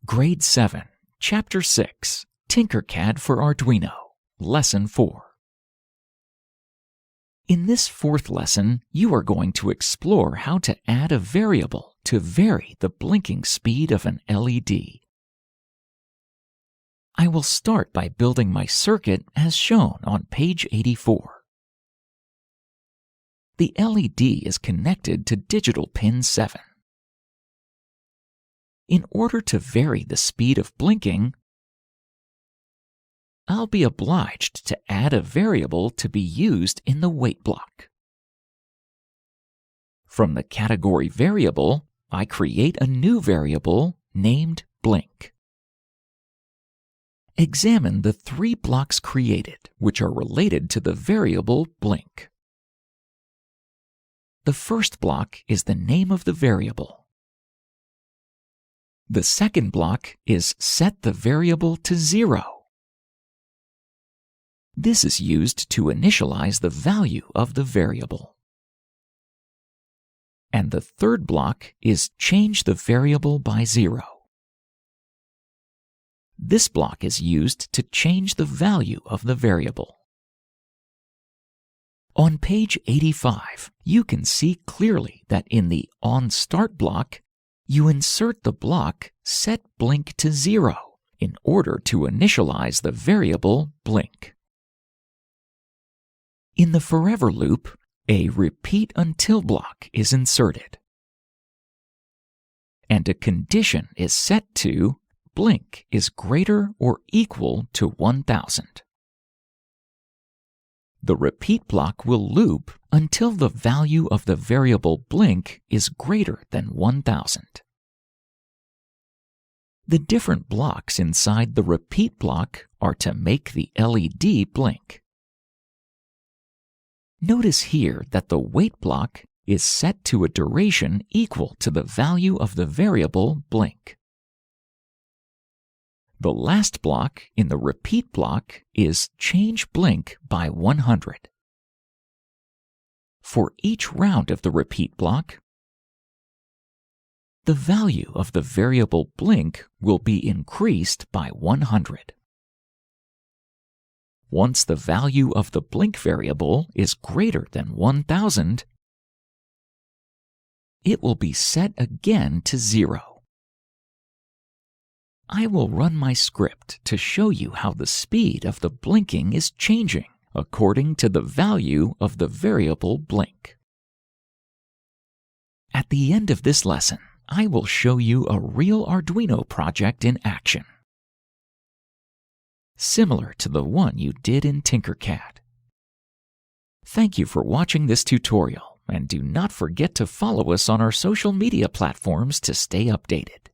Grade 7, Chapter 6, Tinkercad for Arduino, Lesson 4. In this fourth lesson, you are going to explore how to add a variable to vary the blinking speed of an LED. I will start by building my circuit as shown on page 84. The LED is connected to digital pin 7. In order to vary the speed of blinking, I'll be obliged to add a variable to be used in the wait block. From the category variable, I create a new variable named blink. Examine the 3 blocks created, which are related to the variable blink. The first block is the name of the variable. The second block is set the variable to 0. This is used to initialize the value of the variable. And the third block is change the variable by 0. This block is used to change the value of the variable. On page 85, you can see clearly that in the onStart block, you insert the block set blink to 0 in order to initialize the variable blink. In the forever loop, a repeat until block is inserted, and a condition is set to blink is greater or equal to 1000. The repeat block will loop until the value of the variable blink is greater than 1000. The different blocks inside the repeat block are to make the LED blink. Notice here that the wait block is set to a duration equal to the value of the variable blink. The last block in the repeat block is change blink by 100. For each round of the repeat block, the value of the variable blink will be increased by 100. Once the value of the blink variable is greater than 1000, it will be set again to 0. I will run my script to show you how the speed of the blinking is changing according to the value of the variable blink. At the end of this lesson, I will show you a real Arduino project in action, similar to the one you did in Tinkercad. Thank you for watching this tutorial, and do not forget to follow us on our social media platforms to stay updated.